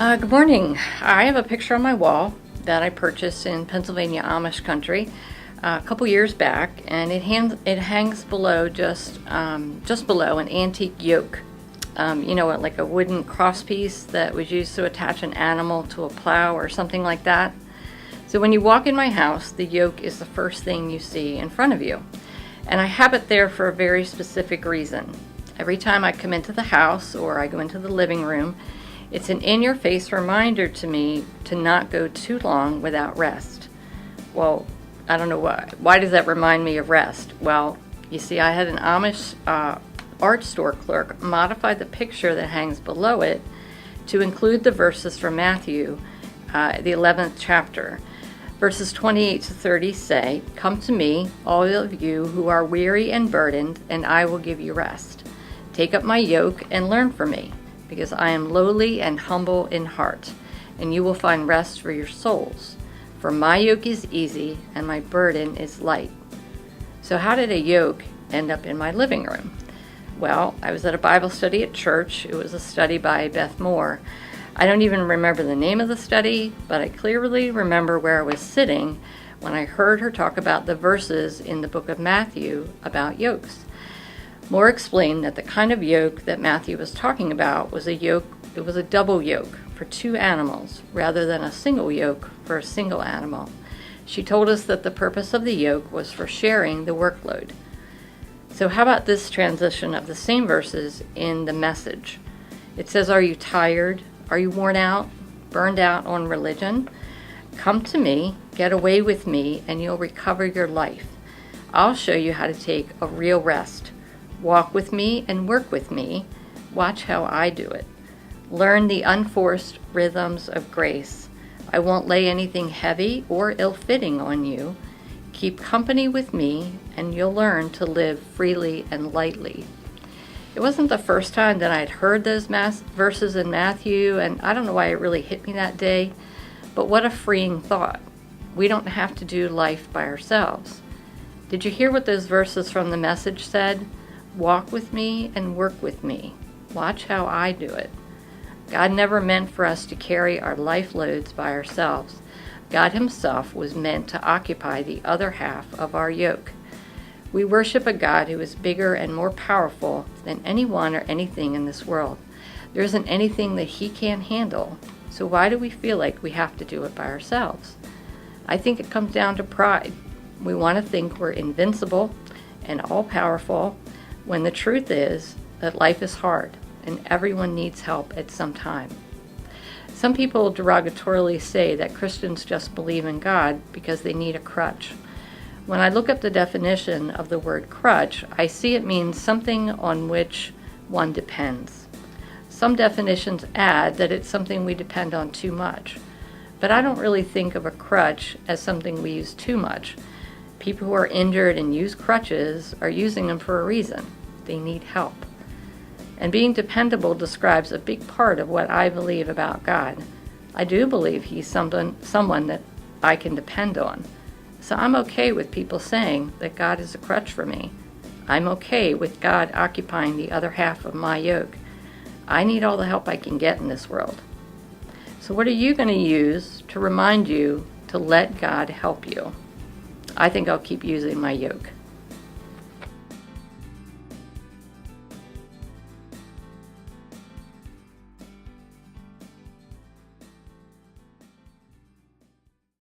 Good morning. I have a picture on my wall that I purchased in Pennsylvania Amish country a couple years back, and it hangs below just below an antique yoke. Like a wooden crosspiece that was used to attach an animal to a plow or something like that. So when you walk in my house, the yoke is the first thing you see in front of you. And I have it there for a very specific reason. Every time I come into the house or I go into the living room, it's an in-your-face reminder to me to not go too long without rest. Well, I don't know why. Why does that remind me of rest? Well, you see, I had an Amish art store clerk modify the picture that hangs below it to include the verses from Matthew, the 11th chapter. Verses 28 to 30 say, "Come to me, all of you who are weary and burdened, and I will give you rest. Take up my yoke and learn from me, because I am lowly and humble in heart, and you will find rest for your souls. For my yoke is easy and my burden is light." So how did a yoke end up in my living room? Well, I was at a Bible study at church. It was a study by Beth Moore. I don't even remember the name of the study, but I clearly remember where I was sitting when I heard her talk about the verses in the book of Matthew about yokes. Moore explained that the kind of yoke that Matthew was talking about was a double yoke for two animals rather than a single yoke for a single animal. She told us that the purpose of the yoke was for sharing the workload. So how about this transition of the same verses in the Message? It says, "Are you tired? Are you worn out, burned out on religion? Come to me, get away with me, and you'll recover your life. I'll show you how to take a real rest. Walk with me and work with me. Watch how I do it. Learn the unforced rhythms of grace. I won't lay anything heavy or ill-fitting on you. Keep company with me, and you'll learn to live freely and lightly." It wasn't the first time that I'd heard those verses in Matthew, and I don't know why it really hit me that day, but what a freeing thought. We don't have to do life by ourselves. Did you hear what those verses from the Message said? Walk with me and work with me. Watch how I do it. God never meant for us to carry our life loads by ourselves. God himself was meant to occupy the other half of our yoke. We worship a God who is bigger and more powerful than anyone or anything in this world. There isn't anything that he can't handle. So why do we feel like we have to do it by ourselves? I think it comes down to pride. We want to think we're invincible and all-powerful, when the truth is that life is hard and everyone needs help at some time. Some people derogatorily say that Christians just believe in God because they need a crutch. When I look up the definition of the word crutch, I see it means something on which one depends. Some definitions add that it's something we depend on too much, but I don't really think of a crutch as something we use too much. People who are injured and use crutches are using them for a reason. They need help. And being dependable describes a big part of what I believe about God. I do believe he's someone that I can depend on. So I'm okay with people saying that God is a crutch for me. I'm okay with God occupying the other half of my yoke. I need all the help I can get in this world. So what are you going to use to remind you to let God help you? I think I'll keep using my yoke.